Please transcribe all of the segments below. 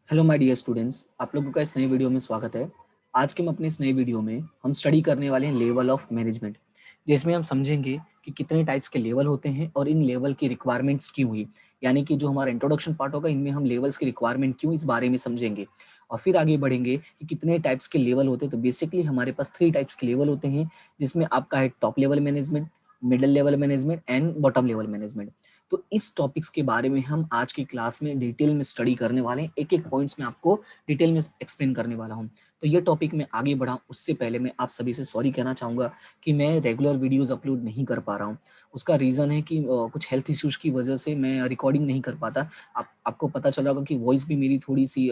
Hello my dear students, आप लोगों का इस नए वीडियो में स्वागत है। आज के हम अपने इस नए वीडियो में हम स्टडी करने वाले हैं लेवल ऑफ मैनेजमेंट, जिसमें हम समझेंगे कि कितने टाइप्स के लेवल होते हैं और इन लेवल की रिक्वायरमेंट्स क्यों हुई। यानी कि जो हमारा इंट्रोडक्शन पार्ट होगा, इनमें हम लेवल्स की रिक्वायरमेंट क्यों, इस बारे में समझेंगे और फिर आगे बढ़ेंगे कि कितने टाइप्स के लेवल होते हैं। तो बेसिकली हमारे पास 3 टाइप्स के लेवल होते हैं, जिसमें आपका है top level management, middle level management and bottom level management. तो इस टॉपिक्स के बारे में हम आज की क्लास में डिटेल में स्टडी करने वाले हैं। एक एक पॉइंट्स में आपको डिटेल में एक्सप्लेन करने वाला हूं। तो ये टॉपिक में आगे बढ़ा उससे पहले मैं आप सभी से सॉरी कहना चाहूंगा कि मैं रेगुलर वीडियोस अपलोड नहीं कर पा रहा हूं। उसका रीजन है कि कुछ हेल्थ इश्यूज की वजह से मैं रिकॉर्डिंग नहीं कर पाता। आपको पता चला होगा कि वॉइस भी मेरी थोड़ी सी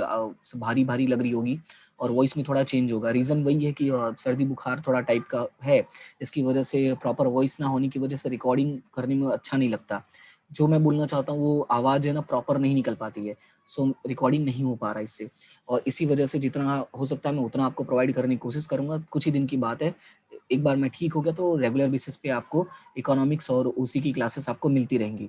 भारी भारी लग रही होगी और वॉइस में थोड़ा चेंज होगा। रीजन वही है कि सर्दी बुखार थोड़ा टाइप का है, इसकी वजह से प्रॉपर वॉइस ना होने की वजह से रिकॉर्डिंग करने में अच्छा नहीं लगता। जो मैं बोलना चाहता हूँ वो आवाज़ है ना प्रॉपर नहीं निकल पाती है, सो रिकॉर्डिंग नहीं हो पा रहा इससे। और इसी वजह से जितना हो सकता है मैं उतना आपको प्रोवाइड करने की कोशिश करूंगा। कुछ ही दिन की बात है, एक बार मैं ठीक हो गया तो रेगुलर बेसिस पे आपको इकोनॉमिक्स और उसी की क्लासेस आपको मिलती रहेंगी।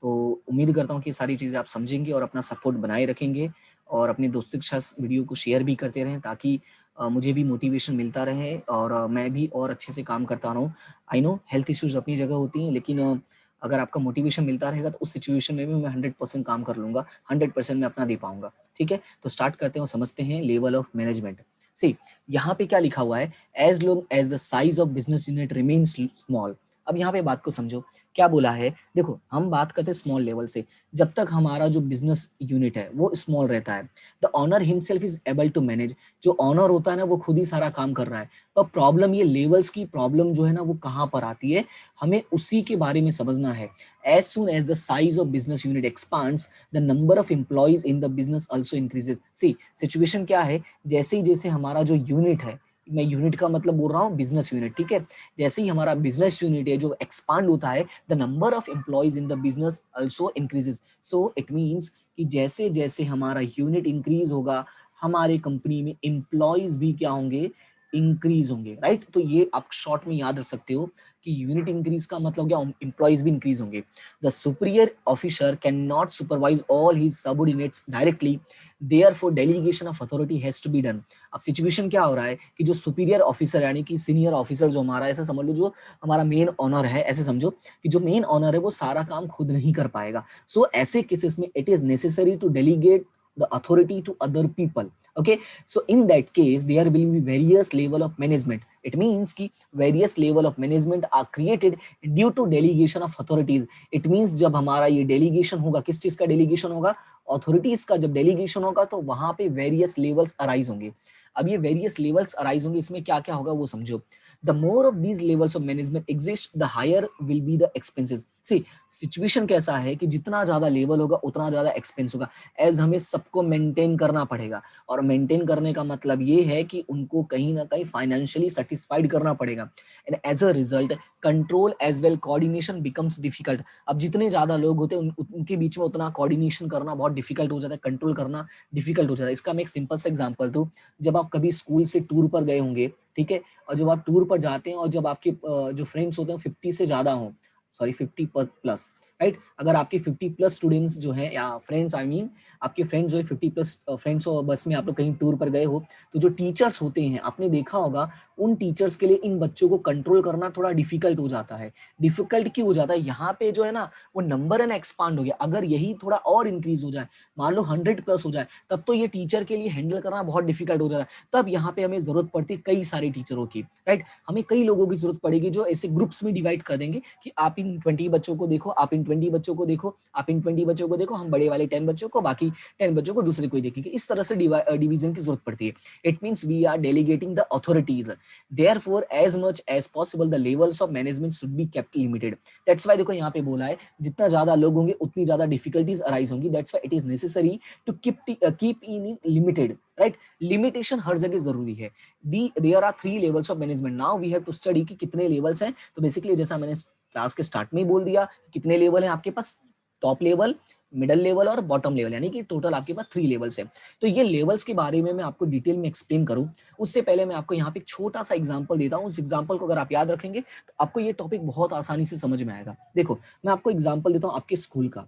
तो उम्मीद करता हूँ कि सारी चीज़ें आप समझेंगे और अपना सपोर्ट बनाए रखेंगे और अपने दोस्तों के साथ वीडियो को शेयर भी करते रहें, ताकि मुझे भी मोटिवेशन मिलता रहे और मैं भी और अच्छे से काम करता रहूँ। आई नो हेल्थ इश्यूज अपनी जगह होती हैं, लेकिन अगर आपका मोटिवेशन मिलता रहेगा तो उस सिचुएशन में भी मैं 100% काम कर लूंगा, 100% मैं अपना दे पाऊंगा। ठीक है, तो स्टार्ट करते हैं और समझते हैं लेवल ऑफ मैनेजमेंट। सी, यहाँ पे क्या लिखा हुआ है, as long as the size of business unit remains small. अब यहाँ पे बात को समझो, क्या बोला है। देखो, हम बात करते हैं स्मॉल लेवल से। जब तक हमारा जो बिजनेस यूनिट है वो स्मॉल रहता है, the owner himself is able to manage. जो ऑनर होता है ना वो खुद ही सारा काम कर रहा है। पर प्रॉब्लम, ये लेवल्स की प्रॉब्लम जो है ना वो कहाँ पर आती है, हमें उसी के बारे में समझना है। As soon as the size of business unit expands, the number of employees in the business also increases. See, situation क्या है, जैसे हमारा जो यूनिट है, मैं यूनिट का मतलब बोल रहा हूँ बिजनेस यूनिट, ठीक है। जैसे ही हमारा बिजनेस यूनिट है जो एक्सपांड होता है, the number of employees in the business also increases. So it means कि जैसे जैसे हमारा यूनिट इंक्रीज होगा, हमारे कंपनी में एम्प्लॉयज भी क्या होंगे, इंक्रीज होंगे, राइट। तो ये आप शॉर्ट में याद रख सकते हो कि यूनिट इंक्रीज का मतलब क्या, एम्प्लॉयज भी इंक्रीज होंगे। The superior officer can not supervise all his subordinates directly, therefore delegation of authority has to be done. अब सिचुएशन क्या हो रहा है कि जो सुपीरियर ऑफिसर यानी कि सीनियर ऑफिसर जो हमारा, ऐसा समझ लो जो हमारा मेन ऑनर है, ऐसे समझो कि जो मेन ऑनर है वो सारा काम खुद नहीं कर पाएगा। सो ऐसे केसेस में it is necessary to delegate the authority to other people. Okay, so in that case there will be various level of management. It means कि various level of management are created due to delegation of authorities. It means जब हमारा ये delegation होगा, किस चीज का delegation होगा, authorities का जब delegation होगा तो वहां पे various levels arise होंगे। अब ये various levels arise होंगे, इसमें क्या क्या होगा वो समझो। The more of these levels of management exist, the higher will be the expenses. See, situation कैसा है कि जितना ज्यादा लेवल होगा उतना ज्यादा एक्सपेंस होगा, एज हमें सबको मेंटेन करना पड़ेगा। और मेंटेन करने का मतलब ये है कि उनको कहीं ना कहीं फाइनेंशियली सेटिस्फाइड करना पड़ेगा। And as a result control as well coordination becomes difficult. अब जितने ज्यादा लोग होते हैं उनके बीच में उतना कोऑर्डिनेशन करना बहुत डिफिकल्ट हो जाता है, कंट्रोल करना डिफिकल्ट हो जाता है। इसका मैं एक सिंपल सा एग्जांपल दूं, जब आप कभी स्कूल से टूर पर गए होंगे, ठीक है, और जब आप टूर पर जाते हैं और जब आपके जो फ्रेंड्स होते हैं 50 से ज्यादा हों, सॉरी 50 प्लस, राइट। अगर आपके 50 प्लस स्टूडेंट्स जो हैं या फ्रेंड्स, आई मीन आपके फ्रेंड्स जो है 50 प्लस फ्रेंड्स हो, बस में आप लोग कहीं टूर पर गए हो, तो जो टीचर्स होते हैं आपने देखा होगा, उन टीचर्स के लिए इन बच्चों को कंट्रोल करना थोड़ा डिफिकल्ट हो जाता है। डिफिकल्ट क्यों हो जाता है, यहाँ पे जो है ना वो नंबर है ना एक्सपांड हो गया। अगर यही थोड़ा और इंक्रीज हो जाए, मान लो 100 प्लस हो जाए, तब तो ये टीचर के लिए हैंडल करना बहुत डिफिकल्ट हो जाता है। तब यहाँ पे हमें जरूरत पड़ती है कई सारे टीचरों की, राइट। हमें कई लोगों की जरूरत पड़ेगी जो ऐसे ग्रुप्स में डिवाइड कर देंगे कि आप इन 20 बच्चों को देखो, आप इन 20 बच्चों को देखो, आप इन 20 बच्चों को देखो, हम बड़े वाले 10 बच्चों को, बाकी 10 बच्चों को दूसरे कोई देखेंगे। इस तरह से डिवीजन की जरूरत पड़ती है। It means we are delegating the authorities, therefore as much as possible the levels of management should be kept limited. That's why देखो यहाँ पे बोला है जितना ज्यादा लोग होंगे उतनी ज्यादा डिफिकल्टीज अराइज होंगी। That's why it is necessary to keep in limited, right. Limitation हर जगह जरूरी है। There are 3 levels of management. Now we have to study कि कितने लेवल्स हैं। तो बेसिकली जैसा मैंने क्लास के स्टार्ट में ही बोल दिया, कितने लेवल हैं आपके पास, टॉप लेवल, मिडल लेवल और बॉटम लेवल, यानी कि टोटल आपके पास 3 लेवल्स हैं। तो ये लेवल्स के बारे में मैं आपको डिटेल में एक्सप्लेन करूं उससे पहले मैं आपको यहाँ पे एक छोटा सा एग्जांपल देता हूं। उस एग्जांपल को अगर आप याद रखेंगे तो आपको ये टॉपिक बहुत आसानी से समझ में आएगा। देखो, मैं आपको एग्जांपल देता हूं आपके स्कूल का।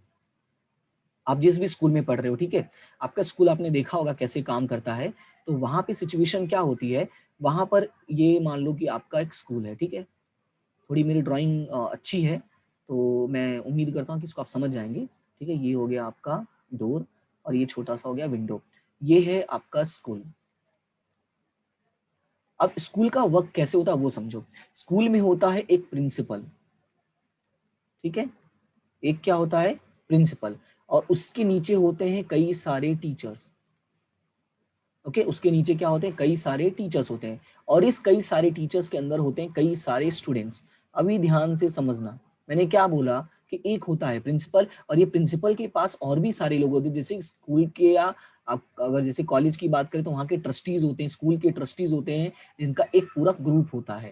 आप जिस भी स्कूल में पढ़ रहे हो, ठीक है, आपका स्कूल आपने देखा होगा कैसे काम करता है। तो वहां पे सिचुएशन क्या होती है, वहां पर ये मान लो कि आपका एक स्कूल है, ठीक है, थोड़ी मेरी ड्राइंग अच्छी है तो मैं उम्मीद करता हूँ कि इसको आप समझ जाएंगे। ठीक है, ये हो गया आपका डोर और ये छोटा सा हो गया विंडो। ये है आपका स्कूल। अब स्कूल का वर्क कैसे होता है वो समझो। स्कूल में होता है एक प्रिंसिपल, ठीक है, एक क्या होता है, प्रिंसिपल, और उसके नीचे होते हैं कई सारे टीचर्स। ओके, उसके नीचे क्या होते हैं, कई सारे टीचर्स होते हैं, और इस कई सारे टीचर्स के अंदर होते हैं कई सारे स्टूडेंट्स। अभी ध्यान से समझना, मैंने क्या बोला कि एक होता है प्रिंसिपल, और ये प्रिंसिपल के पास और भी सारे लोग होते हैं, जैसे स्कूल के या आप अगर जैसे कॉलेज की बात करें तो वहाँ के ट्रस्टीज होते हैं, स्कूल के ट्रस्टीज होते हैं, जिनका एक पूरा ग्रुप होता है।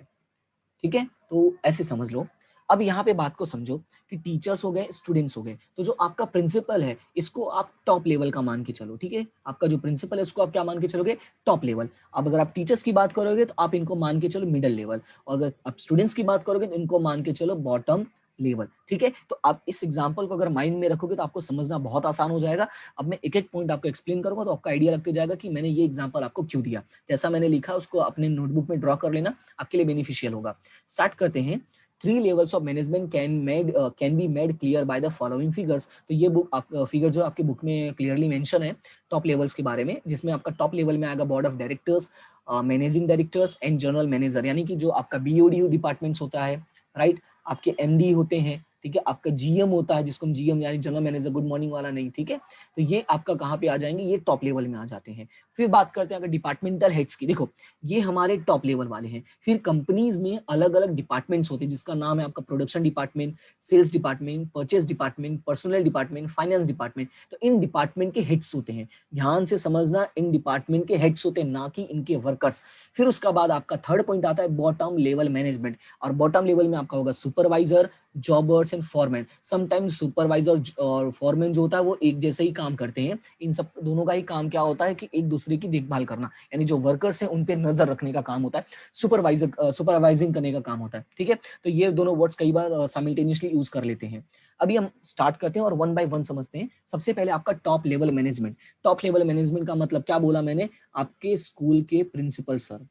ठीक है, तो ऐसे समझ लो। अब यहाँ पे बात को समझो कि टीचर्स हो गए, स्टूडेंट्स हो गए, तो जो आपका प्रिंसिपल है इसको आप टॉप लेवल का मान के चलो। ठीक है, आपका जो प्रिंसिपल है उसको आप क्या मान के चलोगे, टॉप लेवल। अब अगर आप टीचर्स की बात करोगे तो आप इनको मान के चलो मिडिल लेवल, और अगर आप स्टूडेंट्स की बात करोगे तो इनको मान के चलो बॉटम लेवल। ठीक है, तो आप इस एग्जाम्पल को अगर माइंड में रखोगे तो आपको समझना बहुत आसान हो जाएगा। अब मैं एक एक पॉइंट आपको एक्सप्लेन करूंगा तो आपका आइडिया लगते जाएगा कि मैंने ये एग्जाम्पल आपको क्यों दिया। जैसा मैंने लिखा उसको अपने नोटबुक में ड्रॉ कर लेना, आपके लिए बेनिफिशियल होगा। स्टार्ट करते हैं। Three levels of management can be made clear by the following figures. तो ये बुक आप फिगर जो आपकी बुक में क्लियरली मेंशन है टॉप लेवल्स के बारे में, जिसमें आपका टॉप लेवल में आएगा board of directors, managing directors and general manager, यानी कि जो आपका बीओडी डिपार्टमेंट्स होता है, राइट, आपके एमडी होते हैं, ठीक है, आपका जीएम होता है जिसको हम जीएम यानी जनरल मैनेजर, गुड मॉर्निंग वाला नहीं, ठीक है, तो ये आपका कहाँ पे आ जाएंगे, ये टॉप लेवल में आ जाते हैं। फिर बात करते हैं अगर डिपार्टमेंटल हेड्स की, देखो ये हमारे टॉप लेवल वाले हैं। फिर कंपनीज में अलग अलग डिपार्टमेंट्स होते हैं, जिसका नाम है आपका production department, sales department, purchase department, personnel department, finance department. तो इन डिपार्टमेंट के हेड्स होते हैं, ध्यान से समझना, इन डिपार्टमेंट के हेड्स होते हैं, ना कि इनके वर्कर्स। फिर उसका बाद आपका थर्ड पॉइंट आता है बॉटम लेवल मैनेजमेंट, और बॉटम लेवल में आपका होगा supervisor, jobbers and foreman. Sometimes supervisor और फॉरमैन जो होता है वो एक जैसे ही काम करते हैं। इन सब दोनों का ही काम क्या होता है कि एक दूसरे की देखभाल करना, यानी जो वर्कर्स हैं उन पे नजर रखने का काम होता है, सुपरवाइजिंग करने का काम होता है। ठीक है, तो ये दोनों वर्ड्स कई बार साइमल्टेनियसली यूज कर लेते हैं। अभी हम स्टार्ट करते हैं और वन बाय वन समझते हैं। सबसे पहले आपका top level management. Top level management का मतलब क्या बोला मैंने, आपके स्कूल के प्रिंसिपल सर,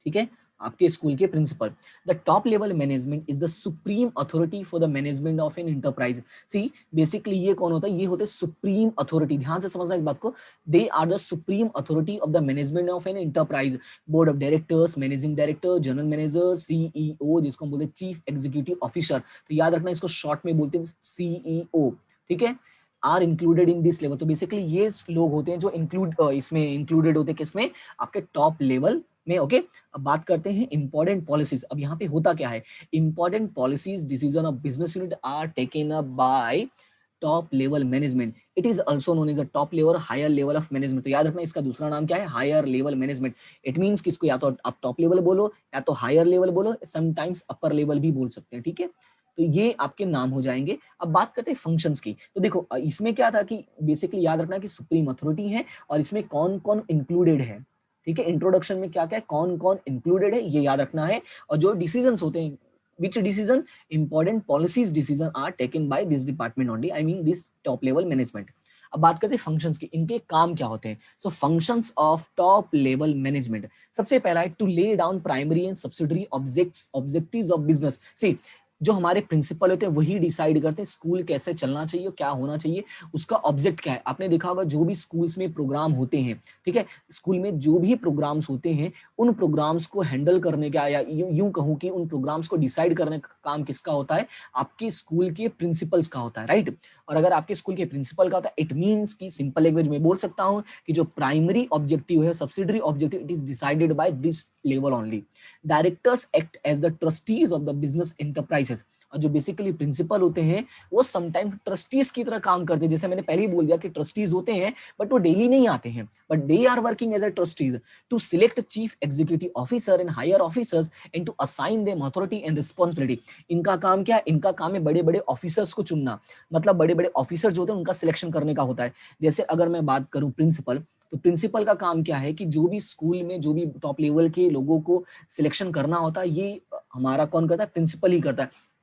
ठीक है, आपके स्कूल के principal. The top level management is the supreme authority for the management of an enterprise. See basically ये कौन होता है, ये होते हैं सुप्रीम अथॉरिटी, ध्यान से समझना इस बात को। They are the supreme authority of the management of an enterprise. Board of directors, managing director, general manager, CEO जिसको हम बोलते हैं चीफ एग्जीक्यूटिव ऑफिसर, तो याद रखना इसको शॉर्ट में बोलते हैं सीईओ, ठीक है, are included in this level. तो बेसिकली ये लोग होते हैं जो इसमें इंक्लूडेड होते हैं, किसमें, आपके टॉप लेवल में। ओके, अब बात करते हैं इंपॉर्टेंट पॉलिसीज। अब यहाँ पे होता क्या है, important policies decision of business unit are taken up by top level management. It is also known as a top level, higher level of management. तो याद रखना इसका दूसरा नाम क्या है, higher level management. It means कि इसको या तो आप टॉप लेवल बोलो या तो हायर लेवल बोलो, समटाइम्स अपर लेवल भी बोल सकते हैं। ठीक है, तो ये आपके नाम हो जाएंगे। अब बात करते हैं फंक्शंस की। तो देखो इसमें क्या था कि बेसिकली याद रखना कि सुप्रीम अथॉरिटी है और इसमें कौन कौन इंक्लूडेड है। ठीक है, इंट्रोडक्शन में क्या क्या है, कौन कौन इंक्लूडेड है ये याद रखना है। और जो डिसीजंस होते हैं, which decision, important policies decision are taken by this department only, I mean this top level management। अब बात करते हैं फंक्शंस की, इनके काम क्या होते हैं। So functions of top level management, सबसे पहला है to lay down primary and subsidiary objectives of business. See जो हमारे प्रिंसिपल होते हैं वही डिसाइड करते हैं स्कूल कैसे चलना चाहिए, क्या होना चाहिए, उसका ऑब्जेक्ट क्या है। आपने देखा होगा जो भी स्कूल्स में प्रोग्राम होते हैं, ठीक है, स्कूल में जो भी प्रोग्राम्स होते हैं उन प्रोग्राम्स को हैंडल करने का, या यूं कहूं कि उन प्रोग्राम्स को डिसाइड करने का काम किसका होता है, आपके स्कूल के प्रिंसिपल्स का होता है, राइट। और अगर आपके स्कूल के प्रिंसिपल का होता है, इट मीन्स कि सिंपल लैंग्वेज में बोल सकता हूं कि जो प्राइमरी ऑब्जेक्टिव है, subsidiary objective, it is decided by this level only. Directors act as the trustees of the business enterprises. और जो बेसिकली प्रिंसिपल होते हैं वो समटाइम ट्रस्टीज की तरह काम करते हैं। जैसे मैंने पहले ही बोल दिया कि ट्रस्टीज होते हैं बट वो डेली नहीं आते हैं, but they are working as a trustees to select chief executive officer and higher officers and to assign them authority and responsibility. इनका काम क्या है, इनका काम है बड़े बड़े ऑफिसर्स को चुनना, मतलब बड़े बड़े ऑफिसर जो होते हैं उनका सिलेक्शन करने का होता है। जैसे अगर मैं बात करूं प्रिंसिपल, तो प्रिंसिपल का काम क्या है कि जो भी स्कूल में जो भी टॉप लेवल के लोगों को सिलेक्शन करना होता है, ये हमारा कौन करता है, प्रिंसिपल ही करता है।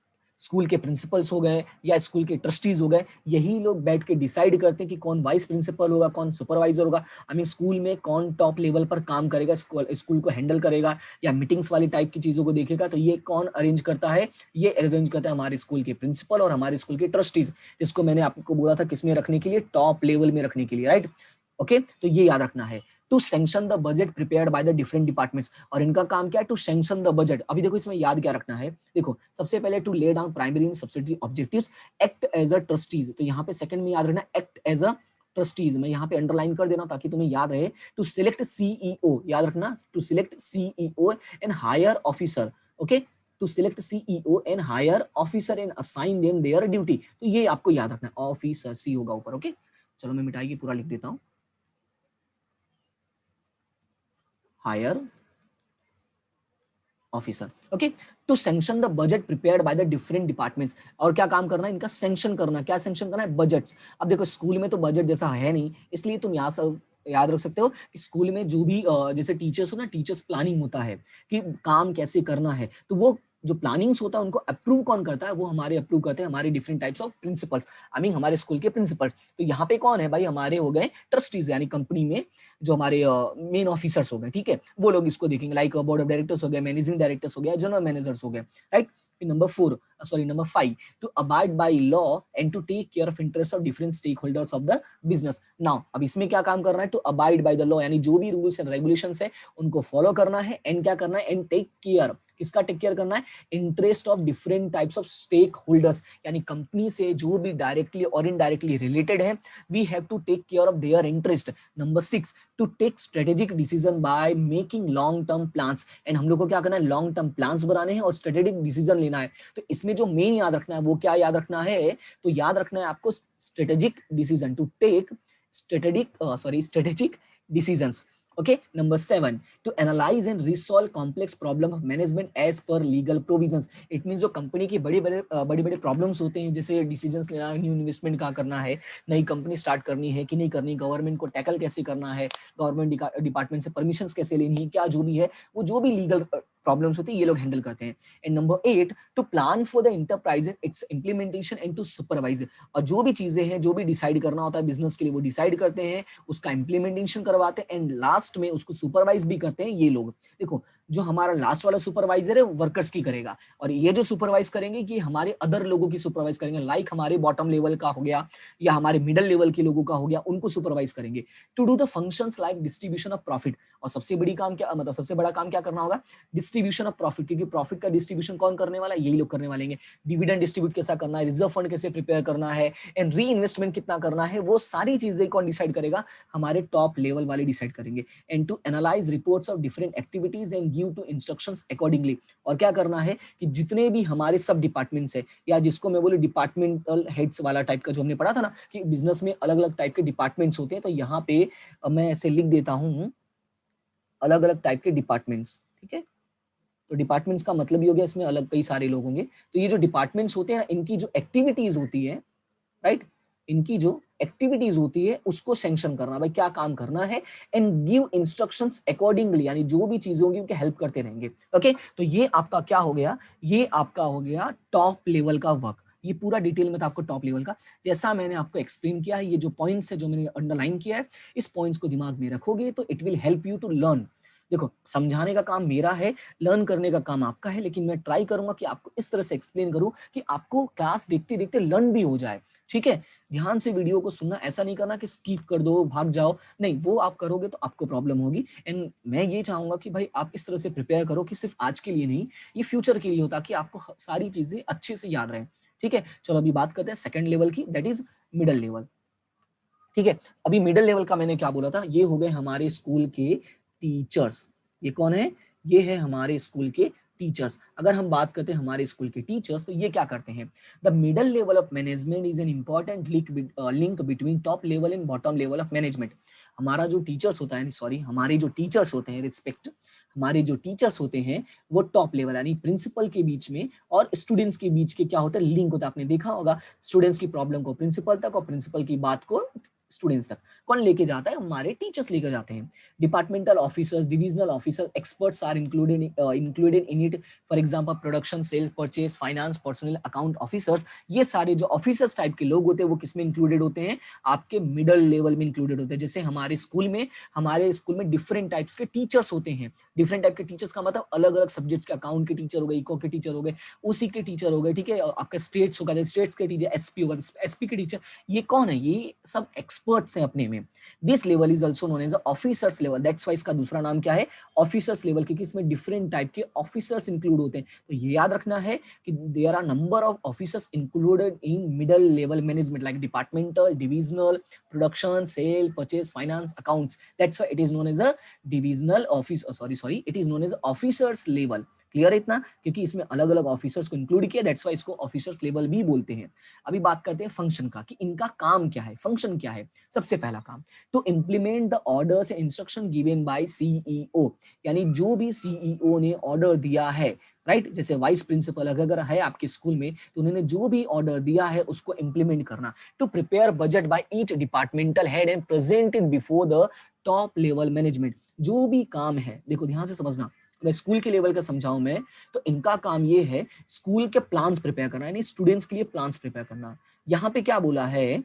स्कूल के प्रिंसिपल्स हो गए या स्कूल के ट्रस्टीज हो गए, यही लोग बैठ के डिसाइड करते हैं कि कौन वाइस प्रिंसिपल होगा, कौन सुपरवाइजर होगा, आई मीन स्कूल में कौन टॉप लेवल पर काम करेगा, स्कूल को हैंडल करेगा या मीटिंग्स वाली टाइप की चीजों को देखेगा। तो ये कौन अरेंज करता है? ये अरेंज करता है हमारे स्कूल के प्रिंसिपल और हमारे स्कूल के ट्रस्टीज, जिसको मैंने आपको बोला था किसमें रखने के लिए, टॉप लेवल में रखने के लिए, राइट। ओके, तो ये याद रखना है। To sanction the budget prepared by the different departments, और इनका काम क्या है? To sanction the budget. अभी देखो इसमें याद क्या रखना है, देखो सबसे पहले to lay down primary and subsidiary objectives, act as a trustees, तो यहाँ पे सेकंड में याद रखना एक्ट एज अ ट्रस्टीज, मैं यहाँ पे अंडरलाइन कर देना ताकि तुम्हें याद रहे। टू सिलेक्ट सीईओ, याद रखना, to select CEO and higher officer, okay, to select CEO and higher officer and assign them their duty, तो ये आपको याद रखना है, ऑफिसर सी होगा ऊपर, ओके। चलो मैं मिटाई के पूरा लिख देता हूँ, higher officer, okay. To sanction the budget prepared by the different departments, और क्या काम करना है इनका? सैंक्शन करना। क्या सैंक्शन करना है? बजट्स। अब देखो स्कूल में तो बजट जैसा है नहीं, इसलिए तुम यहाँ सब याद रख सकते हो कि स्कूल में जो भी जैसे टीचर्स हो ना, टीचर्स प्लानिंग होता है कि काम कैसे करना है, तो वो जो प्लानिंग्स होता है उनको अप्रूव कौन करता है? वो हमारे अप्रूव करते हैं हमारे different types of principles, I mean हमारे स्कूल के प्रिंसिपल। तो यहाँ पे कौन है भाई? हमारे हो गए ट्रस्टीज, यानी कंपनी में जो हमारे मेन ऑफिसर्स हो गए, ठीक है, वो लोग इसको देखेंगे, लाइक बोर्ड ऑफ डायरेक्टर्स हो गए, मैनेजिंग डायरेक्टर्स हो गया, जनरल मैनेजर्स हो गए, right. Number 5, to abide by law and to take care of interest of different stakeholders of the business. Now अब इसमें क्या काम करना है? To abide by the law, यानी जो भी रूल्स एंड रेगुलेशंस है उनको फॉलो करना है, एंड क्या करना है? एंड टेक केयर, किसका टेक केयर करना है? Interest of different types of stakeholders, यानी कंपनी से जो भी डायरेक्टली और इनडायरेक्टली रिलेटेड है, we have to take care of their interest. Number 6, to take strategic decision by making long term plans, and हम लोग को क्या करना है? लॉन्ग टर्म प्लान्स बनाने हैं और स्ट्रेटेजिक डिसीजन लेना है। तो इसमें जो मेन याद रखना है वो क्या याद रखना है? तो याद रखना है आपको strategic decision, to take strategic decisions, okay. Number 7, to analyze and resolve complex problem of management as per legal provisions, it means जो कंपनी की बड़ी बड़े प्रॉब्लम्स होते हैं, जैसे डिसीजंस लेना, न्यू इन्वेस्टमेंट कहाँ करना है, नई कंपनी स्टार्ट करनी है कि नहीं करनी, गवर्नमेंट को टैकल कैसे करना है, गवर्नमेंट डिपार्टमेंट से परमिशंस कैसे लेनी है, क्या जो भी है वो जो भी लीगल प्रॉब्लम्स होती है ये लोग हैंडल करते हैं। And number 8, to plan for the enterprise its implementation and to supervise, और जो भी चीजें हैं, जो भी डिसाइड करना होता है बिजनेस के लिए, वो डिसाइड करते हैं, उसका इंप्लीमेंटेशन करवाते हैं, एंड लास्ट में उसको सुपरवाइज भी करते हैं ये लोग। देखो जो हमारा लास्ट वाला सुपरवाइजर है वो वर्कर्स की करेगा, और ये जो सुपरवाइज करेंगे कि हमारे अदर लोगों की सुपरवाइज करेंगे, लाइक हमारे बॉटम लेवल का हो गया या हमारे मिडिल लेवल के लोगों का हो गया, उनको सुपरवाइज करेंगे। To do the functions like distribution of profit, और सबसे बड़ी काम क्या, मतलब सबसे बड़ा काम क्या करना होगा? डिस्ट्रीब्यूशन ऑफ प्रॉफिट, क्योंकि प्रॉफिट का डिस्ट्रीब्यूशन कौन करने वाला है? यही लोग करने वाले हैं। डिविडेंड डिस्ट्रीब्यूट कैसा करना है, रिजर्व फंड कैसे प्रिपेयर करना है, एंड री इन्वेस्टमेंट कितना करना है, वो सारी चीजें कौन डिसाइड करेगा? हमारे टॉप लेवल वाले डिसाइड करेंगे। And to analyse reports of different activities and give to instructions accordingly, और क्या करना है कि जितने भी हमारे सब डिपार्टमेंट्स है, या जिसको मैं बोलूं डिपार्टमेंटल हेड्स वाला टाइप का, जो हमने पढ़ा था ना कि बिजनेस में अलग अलग टाइप के डिपार्टमेंट्स होते हैं, तो यहाँ पे मैं ऐसे लिख देता हूँ अलग अलग टाइप के डिपार्टमेंट्स, ठीक है। तो डिपार्टमेंट्स का मतलब ये हो गया इसमें अलग कई सारे लोग होंगे, तो ये जो डिपार्टमेंट्स होते हैं ना, इनकी जो एक्टिविटीज होती है, राइट, इनकी जो एक्टिविटीज होती है उसको सैंक्शन करना, भाई क्या काम करना है, एंड गिव इंस्ट्रक्शंस अकॉर्डिंगली, यानी जो भी चीजें होंगी उनके हेल्प करते रहेंगे, ओके। तो ये आपका क्या हो गया? ये आपका हो गया टॉप लेवल का वर्क। ये पूरा डिटेल में था आपको टॉप लेवल का, जैसा मैंने आपको एक्सप्लेन किया है, ये जो पॉइंट्स है जो मैंने अंडरलाइन किया है, इस पॉइंट्स को दिमाग में रखोगे तो it will help you to learn. देखो समझाने का काम मेरा है, लर्न करने का काम आपका है, लेकिन मैं ट्राई करूंगा कि आपको इस तरह से एक्सप्लेन करूं कि आपको क्लास देखते देखते लर्न भी हो जाए, ठीक है। ध्यान से वीडियो को सुनना, ऐसा नहीं करना कि स्किप कर दो, भाग जाओ, नहीं, वो आप करोगे तो आपको प्रॉब्लम होगी। एंड मैं ये चाहूंगा कि भाई आप इस तरह से प्रिपेयर करो कि सिर्फ आज के लिए नहीं, ये फ्यूचर के लिए हो, ताकि आपको सारी चीजें अच्छे से याद रहें, ठीक है। चलो अभी बात करते हैं सेकंड लेवल की, दैट इज मिडिल लेवल, ठीक है। अभी मिडिल लेवल का मैंने क्या बोला था, ये हो गए हमारे स्कूल के टीचर्स। ये कौन है? ये है हमारे स्कूल के टीचर्स। अगर हम बात करते हैं हमारे स्कूल के टीचर्स, तो ये क्या करते हैं? The middle level of management is an important link between top level and bottom level of management. हमारा जो टीचर्स होता है, सॉरी, हमारे जो टीचर्स होते हैं, रिस्पेक्ट, हमारे जो टीचर्स होते हैं वो टॉप लेवल यानी प्रिंसिपल के बीच में और स्टूडेंट्स के बीच के क्या होता है? लिंक होता है। आपने देखा होगा स्टूडेंट्स की प्रॉब्लम को प्रिंसिपल तक और प्रिंसिपल की बात को स्टूडेंट्स तक। कौन लेके जाता है? हमारे टीचर्स लेकर जाते हैं। Departmental officers, divisional officer, experts are included in it. For example production, sales, purchase, finance, personnel, account officers, ये सारे जो ऑफिसर्स टाइप के लोग होते हैं वो किसमें इंक्लूडेड होते हैं? आपके मिडिल लेवल में इंक्लूडेड होते हैं। जैसे हमारे स्कूल में डिफरेंट टाइप्स के टीचर्स होते हैं। डिफरेंट टाइप के टीचर्स का मतलब अलग अलग सब्जेक्ट्स के, अकाउंट के टीचर हो गए, इको के टीचर हो गए, उसी के टीचर हो गए, ठीक है। और आपका स्टेट्स होगा, स्टेट्स के टीचर, एसपी होगा, एसपी के टीचर। ये कौन है? ये सब एक्सपर्ट्स हैं अपने में। This level is also known as officers level. That's why इसका दूसरा नाम क्या है? ऑफिसर्स लेवल, क्योंकि इसमें डिफरेंट टाइप के ऑफिसर्स इंक्लूड होते हैं। तो ये याद रखना है कि there are number of officers included in middle level management, like departmental, divisional, production, sale, purchase, finance, accounts. That's why it is known as a divisional office, sorry it is known as officers level. Clear है इतना? क्योंकि इसमें अलग अलग officers को include किया, that's why इसको officers level भी बोलते हैं। अभी बात करते हैं फंक्शन का, कि इनका काम क्या है, फंक्शन क्या है। सबसे पहला काम तो implement the orders and instruction given by CEO, यानी जो भी सीईओ ने ऑर्डर दिया है, राइट। जैसे वाइस प्रिंसिपल अगर है आपके स्कूल में, तो उन्होंने जो भी ऑर्डर दिया है उसको इंप्लीमेंट करना। To prepare budget by each departmental head and present it before the top level management. जो भी काम है, देखो ध्यान से समझना, अगर स्कूल के लेवल का समझाऊं मैं, तो इनका काम ये है स्कूल के प्लान्स प्रिपेयर करना, यानी स्टूडेंट्स के लिए प्लान्स प्रिपेयर करना। यहाँ पे क्या बोला है?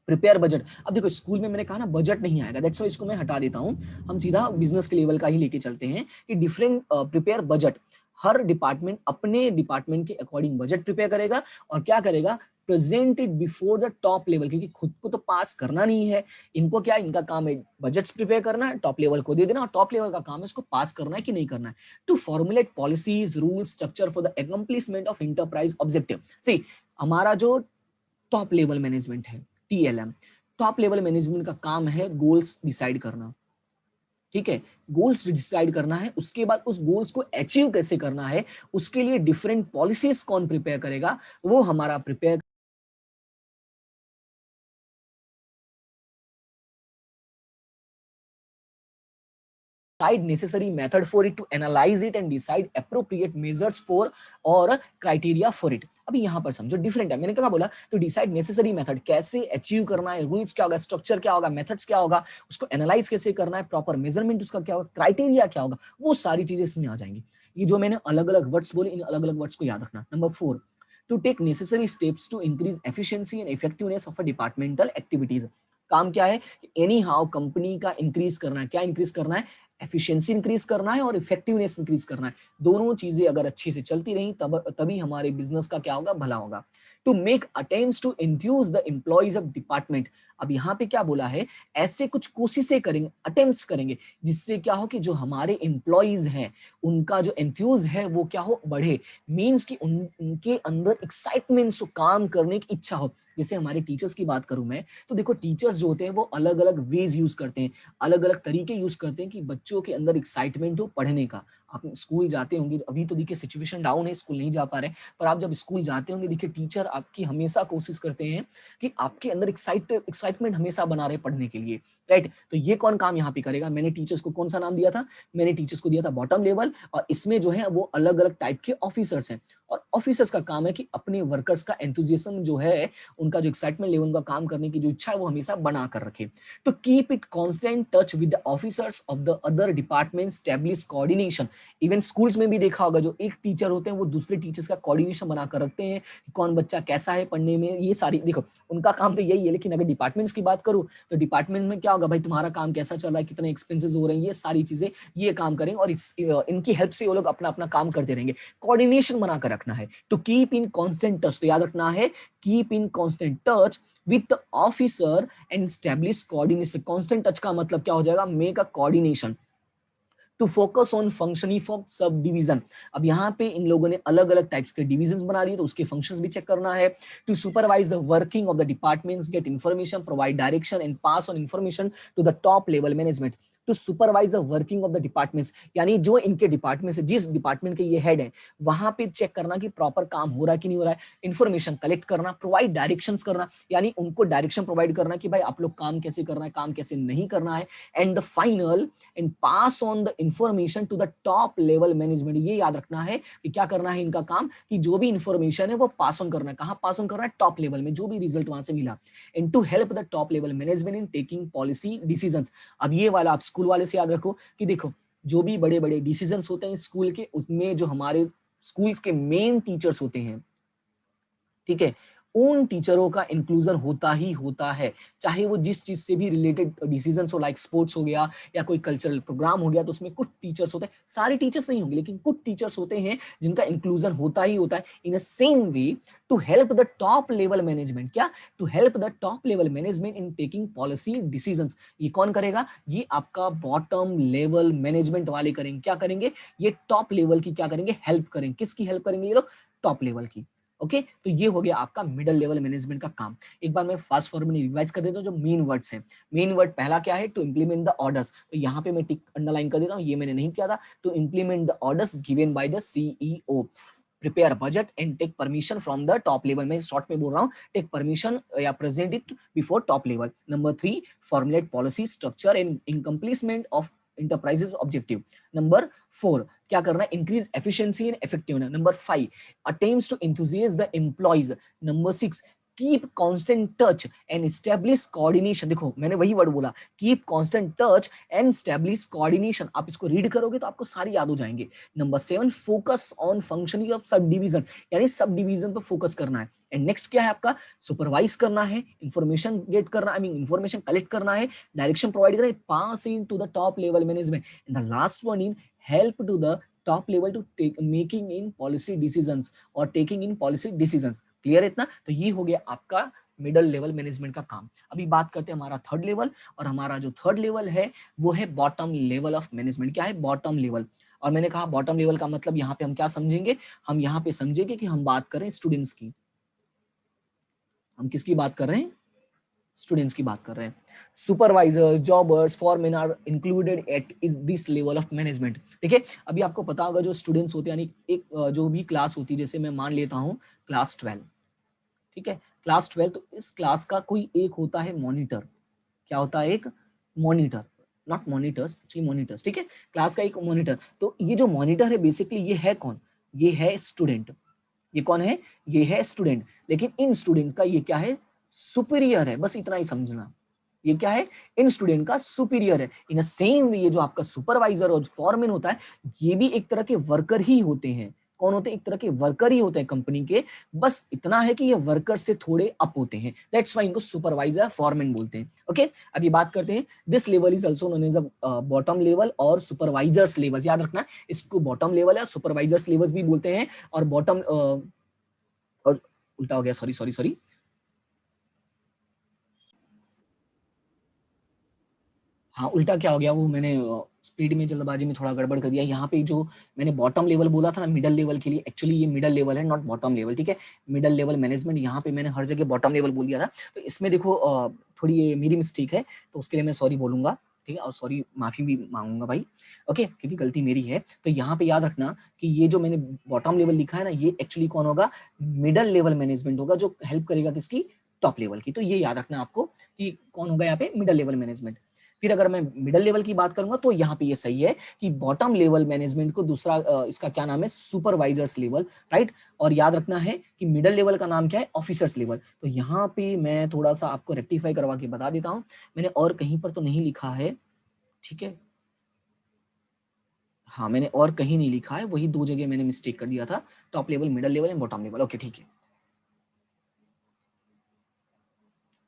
Prepare budget. अब देखो स्कूल में मैंने कहा ना बजट नहीं आएगा, दैट्स व्हाई इसको मैं हटा देता हूं। हम सीधा बिजनेस के लेवल का ही लेके चलते हैं कि डिफरेंट प्रिपेयर बजट। हर डिपार्टमेंट अपने डिपार्टमेंट के अकॉर्डिंग बजट प्रिपेयर करेगा और क्या करेगा? Present it before the top level, क्योंकि खुद को तो पास करना नहीं है इनको। क्या इनका काम है? बजट्स प्रिपेयर करना है, टॉप लेवल को दे देना, और टॉप लेवल का काम है इसको पास करना है कि नहीं करना है। To formulate policies, rules, structure for the accomplishment of enterprise objective. See, हमारा जो टॉप लेवल मैनेजमेंट है, टीएलएम, टॉप लेवल मैनेजमेंट का काम है गोल्स डिसाइड करना, ठीक है। गोल्स डिसाइड करना है, उसके बाद उस गोल्स को अचीव कैसे करना है, उसके लिए डिफरेंट पॉलिसीज कौन प्रिपेयर करेगा? वो हमारा prepare necessary method for it, to analyze it and decide appropriate measures for और criteria for it। अभी यहाँ पर समझो डिफरेंट है। मैंने क्या बोला? टू डिसाइड नेसेसरी मेथड, कैसे अचीव करना है, रूल्स क्या होगा, स्ट्रक्चर क्या होगा, मेथड्स क्या होगा, उसको एनालाइज कैसे करना है, प्रॉपर मेजरमेंट उसका क्या होगा, क्राइटेरिया क्या होगा, वो सारी चीजें इसमें आ जाएंगी। ये जो मैंने अलग अलग वर्ड्स बोले, इन अलग अलग वर्ड्स को याद रखना। Number 4, to take necessary steps to increase efficiency and effectiveness of departmental activities. काम क्या है? एनी हाउ कंपनी का इंक्रीज करना है। क्या इंक्रीज करना है? एफिशिएंसी इंक्रीज करना है और इफेक्टिवनेस इंक्रीज करना है। दोनों चीजें अगर अच्छे से चलती रही तभी हमारे बिजनेस का क्या होगा? भला होगा। To make attempts to infuse the employees of department. अब यहाँ पे क्या बोला है? ऐसे कुछ कोशिशें करेंगे, अटेम्प्ट्स करेंगे, जिससे क्या हो कि जो हमारे एम्प्लॉइज हैं उनका जो एंथ्यूज है वो क्या हो? बढ़े। मीन्स कि उनके अंदर एक्साइटमेंट, काम करने की इच्छा हो। जैसे हमारे टीचर्स की बात करूं मैं, तो देखो टीचर्स जो होते हैं वो अलग अलग वेज यूज करते हैं, अलग अलग तरीके यूज करते हैं कि बच्चों के अंदर एक्साइटमेंट हो पढ़ने का। आप स्कूल जाते होंगे, अभी तो देखिए सिचुएशन डाउन है, स्कूल नहीं जा पा रहे, पर आप जब स्कूल जाते होंगे देखिए टीचर आपकी हमेशा कोशिश करते हैं कि आपके अंदर एक्साइटमेंट हमेशा बना रहे पढ़ने के लिए, राइट। तो ये कौन काम यहाँ पे करेगा? मैंने टीचर्स को कौन सा नाम दिया था? मैंने टीचर्स को दिया था बॉटम लेवल, और इसमें जो है वो अलग अलग टाइप के ऑफिसर्स हैं। और ऑफिसर्स का काम है कि अपने वर्कर्स का एंथुजियाज्म जो है, उनका जो एक्साइटमेंट लेवल, उनका काम करने की जो इच्छा है वो हमेशा बना कर रखे। तो keep it constant touch with the officers of the other department, establish coordination. Even schools में भी देखा होगा, जो एक टीचर होते हैं वो दूसरे टीचर्स का कोऑर्डिनेशन बना कर रखते हैं, कौन बच्चा कैसा है पढ़ने में, ये सारी देखो उनका काम तो यही है। लेकिन अगर डिपार्टमेंट्स की बात करूं, तो डिपार्टमेंट में क्या होगा? भाई तुम्हारा काम कैसा चल रहा है, कितने एक्सपेंसेस हो रहे हैं, ये सारी चीजें ये काम करेंगे, और इनकी हेल्प से वो लोग अपना अपना काम करते रहेंगे। कोऑर्डिनेशन बनाकर रखना है। To keep in constant touch, तो याद रखना है keep in constant touch with the officer and establish coordination. Constant touch का मतलब क्या हो जाएगा? Make a coordination. To focus on functioning for subdivision. अब यहाँ पे इन लोगों ने अलग अलग टाइप्स के डिविजन्स बना दिए, तो उसके फंक्शंस भी चेक करना है। To supervise the working of the departments, get information, provide direction and pass on information to the top level management. To supervise the working of the departments, यानी जो इनके डिपार्टमेंट से, जिस डिपार्टमेंट के ये हेड है वहां पे चेक करना कि प्रॉपर काम हो रहा है कि नहीं हो रहा है, इंफॉर्मेशन कलेक्ट करना, प्रोवाइड डायरेक्शंस करना, यानी उनको डायरेक्शन प्रोवाइड करना कि भाई आप लोग काम कैसे करना है, काम कैसे नहीं करना है, and the final and pass on the information to the top level management. ये याद रखना है कि क्या करना है इनका काम, कि जो भी इंफॉर्मेशन है वो पास ऑन करना है, कहां पास ऑन करना है, टॉप लेवल में, जो भी रिजल्ट वहां से मिला, and to help the top level management in taking policy decisions. अब ये वाला आप स्कूल वाले से याद रखो कि देखो जो भी बड़े बड़े डिसीजंस होते हैं स्कूल के, उसमें जो हमारे स्कूल्स के मेन टीचर्स होते हैं, ठीक है, उन टीचरों का इंक्लूजन होता ही होता है, चाहे वो जिस चीज से भी रिलेटेड डिसीजंस हो, लाइक स्पोर्ट्स हो गया या कोई कल्चरल प्रोग्राम हो गया, तो उसमें कुछ टीचर्स होते हैं, सारे टीचर्स नहीं होंगे लेकिन कुछ टीचर्स होते हैं जिनका इंक्लूजन होता ही होता है। In a same way to help the top level management, क्या, to help the top level management in taking policy decisions. ये कौन करेगा, ये आपका बॉटम लेवल मैनेजमेंट वाले करेंगे। क्या करेंगे, ये टॉप लेवल की क्या करेंगे, हेल्प करेंगे। किसकी हेल्प करेंगे ये लोग, टॉप लेवल की। ओके तो ये हो गया आपका मिडिल लेवल मैनेजमेंट का काम। एक बार मैं फास्ट फॉरवर्ड में रिवाइज कर देता हूँ जो मेन वर्ड्स हैं। मेन वर्ड पहला क्या है, टू इंप्लीमेंट द ऑर्डर्स, तो यहाँ पे मैं टिक अंडरलाइन कर देता हूँ, ये मैंने नहीं किया था। To implement the orders given by the CEO, prepare budget and take permission from the top level. मैं शॉर्ट में बोल रहा हूँ, टेक परमिशन या present it before top level. Number 3, formulate policy structure and accomplishment of enterprises objective. Number 4, क्या करना है, increase efficiency and effectiveness. Number 5, attempts to enthuse the employees. Number 6, keep constant touch and establish coordination. देखो मैंने वही word बोला, keep constant touch and establish coordination. आप इसको read करोगे तो आपको सारी याद हो जाएंगे। Number 7, focus on functioning of sub division, यानी सब डिवीजन पर फोकस करना है। एंड नेक्स्ट क्या है आपका, सुपरवाइज करना है, इंफॉर्मेशन गेट करना, आई मीन इंफॉर्मेशन कलेक्ट करना है, डायरेक्शन प्रोवाइड करना है, pass in to the top level management. And the last one in help to the top level to take making in policy decisions or taking in policy decisions। Clear है इतना, तो ये हो गया आपका middle level management का काम। अभी बात करते हैं हमारा थर्ड लेवल, और हमारा जो थर्ड लेवल है वो है बॉटम लेवल ऑफ मैनेजमेंट। क्या है, बॉटम लेवल। और मैंने कहा बॉटम लेवल का मतलब यहाँ पे हम क्या समझेंगे, हम यहाँ पे समझेंगे कि हम बात करें स्टूडेंट्स की। हम किसकी बात कर रहे हैं, स्टूडेंट्स की बात कर रहे हैं। Supervisor, jobbers, foreman are included at this level of management. ठीक है, अभी आपको पता होगा जो स्टूडेंट्स होते हैं, यानी एक जो भी क्लास होती है, जैसे मैं मान लेता हूँ क्लास 12, ठीक है, क्लास 12, तो इस क्लास का कोई एक होता है मॉनिटर। क्या होता है, एक monitor, not monitors, actually monitors, ठीक है, क्लास का एक मॉनिटर। तो ये जो मॉनिटर है बेसिकली ये है कौन, ये है स्टूडेंट। ये कौन है, ये है स्टूडेंट। लेकिन इन स्टूडेंट का ये क्या है, सुपीरियर है, बस इतना ही समझना। ये क्या है, इन स्टूडेंट का सुपीरियर है। इन सेम वे ये जो आपका सुपरवाइजर और फॉरमैन होता है, ये भी एक तरह के वर्कर ही होते हैं। कौन होते हैं, एक तरह के वर्कर ही होते हैं कंपनी के, बस इतना है कि ये वर्कर से थोड़े अप होते हैं, दैट्स व्हाई इनको सुपरवाइजर फॉरमैन बोलते हैं। ओके अभी बात करते हैं, this level is also known as a bottom level और सुपरवाइजर्स लेवल। याद रखना इसको बॉटम लेवल है, सुपरवाइजर्स लेवल भी बोलते हैं। और बॉटम और उल्टा हो गया, सॉरी सॉरी सॉरी, हाँ उल्टा क्या हो गया, वो मैंने स्पीड में जल्दबाजी में थोड़ा गड़बड़ कर दिया। यहाँ पे जो मैंने बॉटम लेवल बोला था ना मिडल लेवल के लिए, एक्चुअली ये मिडल लेवल है, नॉट बॉटम लेवल। ठीक है, मिडल लेवल मैनेजमेंट, यहाँ पे मैंने हर जगह बॉटम लेवल बोल दिया था। तो इसमें देखो थोड़ी ये मेरी मिस्टेक है, तो उसके लिए मैं सॉरी बोलूंगा, ठीक है, और सॉरी माफी भी मांगूंगा भाई, ओके, क्योंकि गलती मेरी है। तो यहाँ पे याद रखना कि ये जो मैंने बॉटम लेवल लिखा है ना, ये एक्चुअली कौन होगा, मिडल लेवल मैनेजमेंट होगा, जो हेल्प करेगा किसकी, टॉप लेवल की। तो ये याद रखना आपको कि कौन होगा यहाँ पे, मिडल लेवल मैनेजमेंट। फिर अगर मैं मिडिल लेवल की बात करूंगा तो यहाँ पे ये सही है कि बॉटम लेवल मैनेजमेंट को दूसरा इसका क्या नाम है, सुपरवाइजर्स लेवल, राइट। और याद रखना है कि मिडिल लेवल का नाम क्या है, ऑफिसर्स लेवल। तो यहाँ पे मैं थोड़ा सा आपको रेक्टिफाई करवा के बता देता हूँ, मैंने और कहीं पर तो नहीं लिखा है, ठीक है, हाँ मैंने और कहीं नहीं लिखा है, वही दो जगह मैंने मिस्टेक कर दिया था, top level, middle level and bottom level. Okay ठीक है,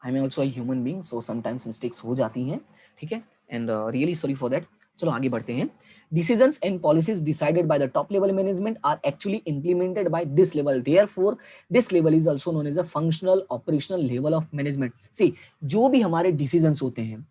I am also human being, so sometimes mistakes हो जाती हैं, ठीक है, and really sorry for that. चलो आगे बढ़ते हैं। Decisions and policies decided by the top level management are actually implemented by this level. Therefore, this level is also known as a functional operational level of management. See, जो भी हमारे decisions होते हैं,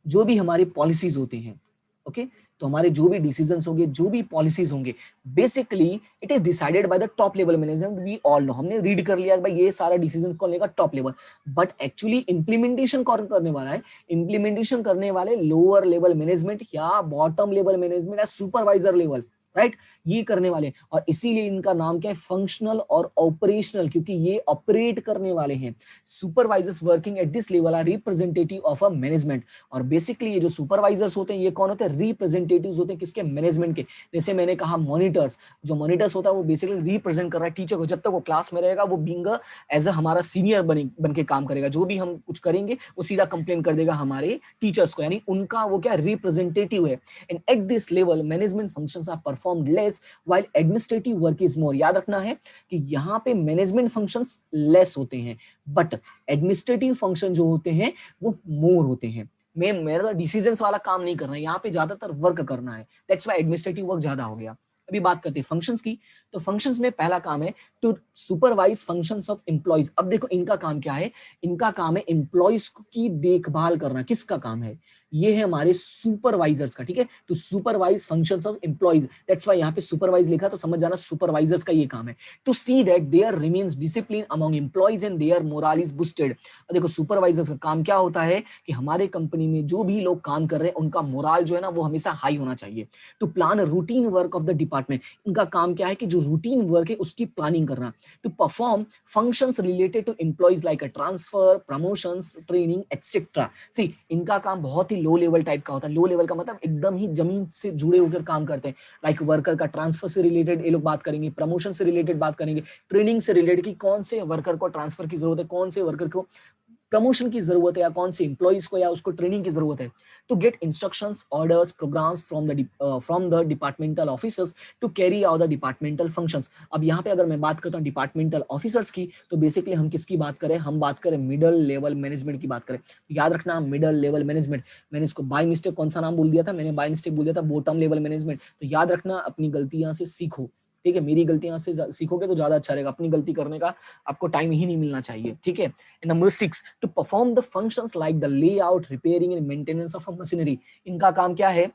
जो भी हमारी policies होते हैं, ओके, तो हमारे जो भी डिसीजंस होंगे, जो भी पॉलिसीज होंगे, basically it is decided by the top level management. We all know, हमने रीड कर लिया भाई ये सारा डिसीजन कौन लेगा, top level, but actually implementation कौन करने वाला है, इंप्लीमेंटेशन करने वाले लोअर लेवल मैनेजमेंट या बॉटम लेवल मैनेजमेंट या सुपरवाइजर लेवल, राइट, ये करने वाले। और इसीलिए इनका नाम क्या है, फंक्शनल और ऑपरेशनल, क्योंकि ये ऑपरेट करने वाले हैं। Supervisors working at this level are representative of a management. और बेसिकली ये जो सुपरवाइजर्स होते हैं ये कौन होते हैं, रिप्रेजेंटेटिव्स होते हैं किसके, मैनेजमेंट के। जैसे मैंने कहा मॉनिटर्स, जो मॉनिटर्स होता है वो बेसिकली रिप्रेजेंट कर रहा है टीचर को, जब तक वो क्लास में रहेगा वो बीइंग एज अ हमारा सीनियर बन के काम करेगा, जो भी हम कुछ करेंगे वो सीधा कंप्लेन कर देगा हमारे टीचर्स को, यानी उनका वो क्या, रिप्रेजेंटेटिव है। And at this level management functions are performed less while administrative work is more. याद रखना है कि यहाँ पे मैनेजमेंट फंक्शंस लेस होते हैं, बट एडमिनिस्ट्रेटिव फंक्शन जो होते हैं वो मोर होते हैं। मेरा डिसीजंस वाला काम नहीं करना है, यहाँ पे ज्यादातर वर्क करना है, दैट्स व्हाई एडमिनिस्ट्रेटिव वर्क ज्यादा हो गया। अभी बात करते हैं फंक्शंस की। तो फंक्शंस में पहला काम है to supervise functions of employees. अब देखो इनका काम क्या है, इनका काम है एम्प्लॉइज की देखभाल करना। किसका काम है, ये है हमारे सुपरवाइजर्स का, ठीक है। To supervise functions of employees, that's why यहाँ पे सुपरवाइज लिखा, तो समझ जाना सुपरवाइजर्स का ये काम है। To see that there remains discipline among employees and their morale is boosted. देखो सुपरवाइजर्स का काम क्या होता है कि हमारे कंपनी में जो भी लोग काम कर रहे हैं उनका मोरल जो है ना वो हमेशा हाई होना चाहिए। To plan routine work of the department, इनका काम क्या है कि जो रूटीन वर्क है उसकी प्लानिंग करना। To perform functions related to employees like a transfer, promotions, training etcetera. See इनका काम बहुत ही लो लेवल टाइप का होता है। लो लेवल का मतलब एकदम ही जमीन से जुड़े होकर काम करते हैं। लाइक वर्कर का ट्रांसफर से रिलेटेड ये लोग बात करेंगे, प्रमोशन से रिलेटेड बात करेंगे, ट्रेनिंग से रिलेटेड कि कौन से वर्कर को ट्रांसफर की जरूरत है, कौन से वर्कर को प्रमोशन की जरूरत है, या कौन से इंप्लॉइज को या उसको ट्रेनिंग की जरूरत है। To get instructions, orders, programs from the departmental officers to carry out the departmental functions. अब यहाँ पे अगर मैं बात करता हूँ डिपार्टमेंटल ऑफिसर्स की, तो बेसिकली हम किसकी बात करें, हम बात करें मिडल लेवल मैनेजमेंट की बात करें। याद रखना मिडल लेवल मैनेजमेंट, मैंने इसको बाय मिस्टेक कौन सा नाम बोल दिया था, मैंने बाय मिस्टेक बोल दिया था बॉटम लेवल मैनेजमेंट। तो याद रखना अपनी गलतियां से सीखो, ठीक है, मेरी गलतियां से सीखोगे तो ज्यादा अच्छा रहेगा, अपनी गलती करने का आपको टाइम ही नहीं मिलना चाहिए, ठीक है। Number 6, to perform the functions like the layout, repairing and maintenance of a machinery. इनका काम क्या है,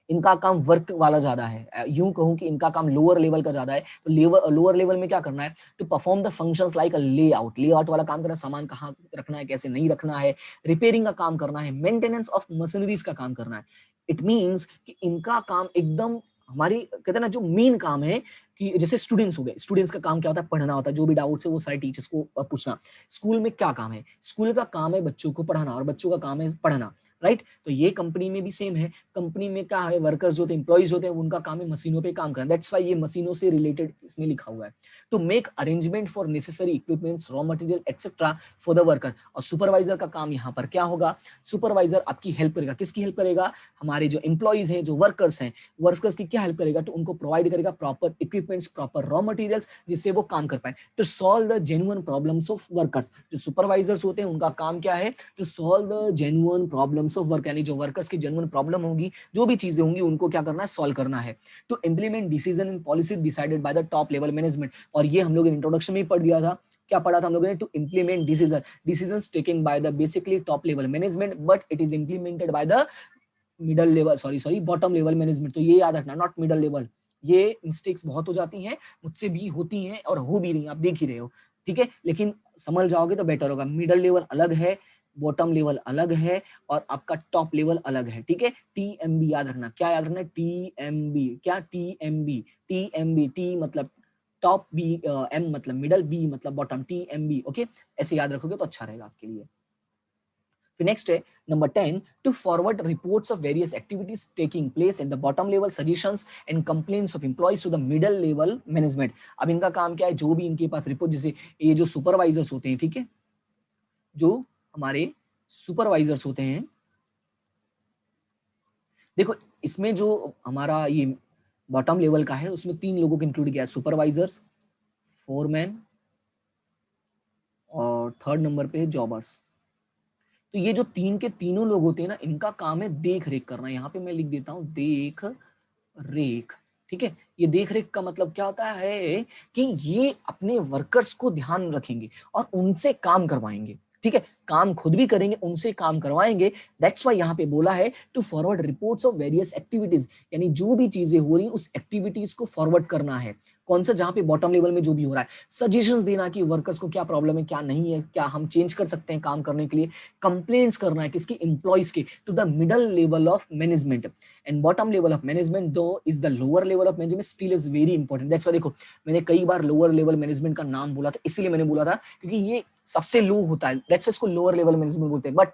इनका काम वर्क वाला ज्यादा है, यूं कहूं कि इनका काम लोअर लेवल का ज्यादा है। तो लोअर लेवल में क्या करना है, to perform the functions like a layout, layout वाला काम करना, सामान कहाँ रखना है, कैसे नहीं रखना है, रिपेयरिंग का काम करना है, मेंटेनेंस ऑफ मशीनरीज का काम करना है। इट मींस कि इनका काम एकदम हमारी कहते हैं ना जो मेन काम है, कि जैसे स्टूडेंट्स हो गए, स्टूडेंट्स का काम क्या होता है, पढ़ना होता है, जो भी डाउट्स है वो सारे टीचर्स को पूछना। स्कूल में क्या काम है, स्कूल का काम है बच्चों को पढ़ाना, और बच्चों का काम है पढ़ना, राइट। तो ये कंपनी में भी सेम है, कंपनी में क्या है, वर्कर्स जो होते हैं, एम्प्लॉइज होते हैं, उनका काम है मशीनों पे काम करना, दैट्स व्हाई ये मशीनों से रिलेटेड इसमें लिखा हुआ है। To make arrangement for necessary equipments, raw material etcetera for the worker. और सुपरवाइजर का काम यहाँ पर क्या होगा, सुपरवाइजर आपकी हेल्प करेगा, किसकी हेल्प करेगा, हमारे जो एम्प्लॉइज हैं, जो वर्कर्स हैं, वर्कर्स की क्या हेल्प करेगा, तो उनको प्रोवाइड करेगा proper equipments, proper raw materials, जिससे वो काम कर पाए। To solve the genuine problems of workers, जो सुपरवाइजर्स होते हैं उनका काम क्या है, to solve the genuine problems of work, यानी जो वर्कर्स की जेन्युइन प्रॉब्लम होगी, जो भी चीजें होंगी उनको क्या करना है, सॉल्व करना है। To implement decision and policy decided by the top level management. और ये हम लोग इंट्रोडक्शन में ही पढ़ दिया था, क्या पढ़ा था हम लोगों ने, to implement decisions taken by the basically top level management, but it is implemented by the middle level, sorry bottom level management. तो ये याद रखना, नॉट मिडल लेवल। ये मिस्टेक्स बहुत हो जाती हैं, मुझसे भी होती हैं और हो भी रही, आप देख ही रहे हो, ठीक है। लेकिन समझ जाओगे तो बेटर होगा, मिडल लेवल अलग है, बॉटम लेवल अलग है, और आपका टॉप लेवल अलग है, ठीक है। टीएमबी याद रखना, क्या याद रखना है, टीएमबी, क्या टीएमबी, टीएमबी, टी मतलब टॉप, बी एम मतलब मिडल, बी मतलब बॉटम, टीएमबी, ओके। ऐसे याद रखोगे तो अच्छा रहेगा आपके लिए। फिर नेक्स्ट है number 10, to forward reports of various activities taking place at the bottom level, suggestions and complaints of employees to the middle level management. अब इनका काम क्या है, जो भी इनके पास रिपोर्ट, जैसे ये जो सुपरवाइजर्स होते हैं, ठीक है, जो हमारे सुपरवाइजर्स होते हैं, देखो इसमें जो हमारा ये बॉटम लेवल का है उसमें 3 लोगों को इंक्लूड किया है, सुपरवाइजर्स, फोरमैन, और थर्ड नंबर पे है जॉबर्स। तो ये जो 3 के तीनों लोग होते हैं ना, इनका काम है देख रेख करना। यहाँ पे मैं लिख देता हूँ देख रेख, ठीक है। ये देख रेख का मतलब क्या होता है कि ये अपने वर्कर्स को ध्यान रखेंगे और उनसे काम करवाएंगे, ठीक है, काम खुद भी करेंगे, उनसे काम करवाएंगे। दैट्स वाई यहाँ पे बोला है to forward reports of various activities, यानी जो भी चीजें हो रही उस एक्टिविटीज को फॉरवर्ड करना है। कौन सा, जहां पे बॉटम लेवल में जो भी हो रहा है, सजेशंस देना कि वर्कर्स को क्या प्रॉब्लम है, क्या नहीं है, क्या हम चेंज कर सकते हैं काम करने के लिए। कंप्लेंट्स करना है किसकी, एम्प्लॉइज के, to the middle level of management. And bottom level of management though is the lower level of management still is very important. That's why देखो मैंने कई बार लोअर लेवल मैनेजमेंट का नाम बोला था, इसीलिए मैंने बोला था क्योंकि ये सबसे लो होता है, दैट्स इसको लोअर लेवल मैनेजमेंट बोलते हैं। But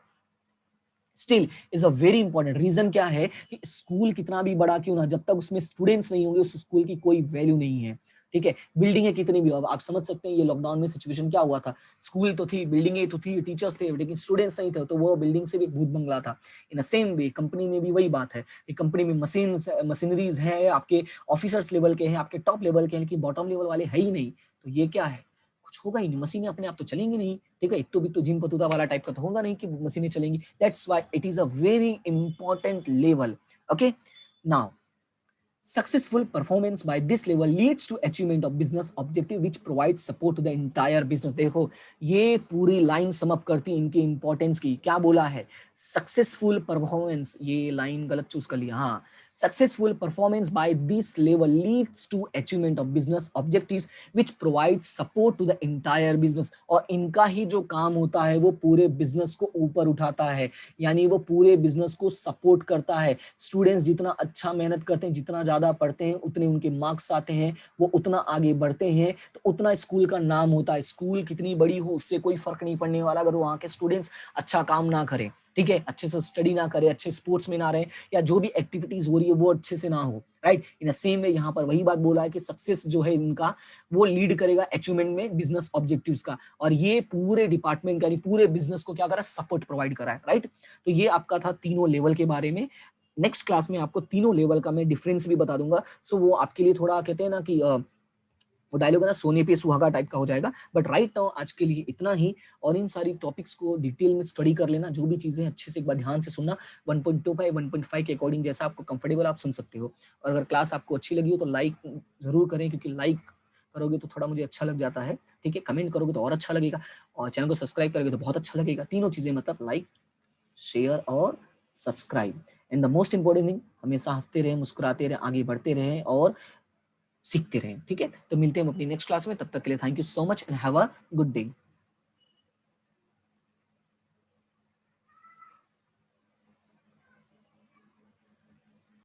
still is a very important. Reason क्या है कि स्कूल कितना भी बड़ा क्यों ना, जब तक उसमें स्टूडेंट्स नहीं होंगे उस स्कूल की कोई वैल्यू नहीं है। ठीक है, बिल्डिंग है कितनी भी हो, आप समझ सकते हैं ये लॉकडाउन में सिचुएशन क्या हुआ था। स्कूल तो थी, बिल्डिंगें तो थी, टीचर्स थे, लेकिन स्टूडेंट्स नहीं थे, तो वो बिल्डिंग से भी भूत बंगला था। In the same way company में भी वही बात है कि कंपनी में मशीनरीज हैं, आपके ऑफिसर्स लेवल के हैं, आपके टॉप लेवल के हैं, लेकिन बॉटम लेवल वाले है ही नहीं। तो ये क्या है, कुछ होगा ही नहीं, मशीनें अपने आप तो चलेंगी नहीं। ठीक है, इतो भी तो जिम पतूता वाला टाइप का तो होगा नहीं कि मशीनें चलेंगी। That's why it is a very important level. Okay, now successful performance by this level leads to achievement of business objective which provides support to the entire business। देखो ये पूरी लाइन सम अप करती है इनके importance की। क्या बोला है, सक्सेसफुल परफॉर्मेंस, ये लाइन गलत चूज कर लिया, हाँ, successful performance by this level leads to achievement of business objectives which provides support to the entire business। और इनका ही जो काम होता है वो पूरे बिजनेस को ऊपर उठाता है, यानी वो पूरे बिजनेस को सपोर्ट करता है। स्टूडेंट्स जितना अच्छा मेहनत करते हैं, जितना ज्यादा पढ़ते हैं, उतने उनके मार्क्स आते हैं, वो उतना आगे बढ़ते हैं, तो उतना स्कूल का नाम होता है। स्कूल कितनी बड़ी हो उससे कोई फर्क नहीं पड़ने वाला अगर वहाँ के स्टूडेंट्स अच्छा काम ना करें, ठीक है, अच्छे से स्टडी ना करें, अच्छे स्पोर्ट्स में ना रहे, या जो भी एक्टिविटीज हो रही है वो अच्छे से ना हो। Right, in the same way यहाँ पर वही बात बोला है कि सक्सेस जो है इनका वो लीड करेगा अचीवमेंट में बिजनेस ऑब्जेक्टिव्स का, और ये पूरे डिपार्टमेंट का, पूरे बिजनेस को क्या करा, सपोर्ट प्रोवाइड करा है। राइट, तो ये आपका था तीनों लेवल के बारे में। नेक्स्ट क्लास में आपको तीनों लेवल का मैं डिफरेंस भी बता दूंगा। सो वो आपके लिए थोड़ा कहते हैं ना कि वो डायलॉग है ना, सोने पे सुहागा टाइप का हो जाएगा। बट राइट नाउ आज के लिए इतना ही, और इन सारी टॉपिक्स को डिटेल में स्टडी कर लेना, जो भी चीजें अच्छे से एक बार ध्यान से सुनना। 1.25 1.5 के अकॉर्डिंग जैसा आपको कंफर्टेबल आप सुन सकते हो। और अगर क्लास आपको अच्छी लगी हो तो लाइक जरूर करें, क्योंकि लाइक करोगे तो थोड़ा मुझे अच्छा लग जाता है। ठीक है, कमेंट करोगे तो और अच्छा लगेगा, और चैनल को सब्सक्राइब करोगे तो बहुत अच्छा लगेगा। तीनों चीजें मतलब लाइक, शेयर और subscribe. And the most important thing, हमेशा हंसते रहे, मुस्कुराते रहे, आगे बढ़ते रहे और सीखते रहें। ठीक है, तो मिलते हैं हम अपनी नेक्स्ट क्लास में, तब तक के लिए thank you so much and have a good day.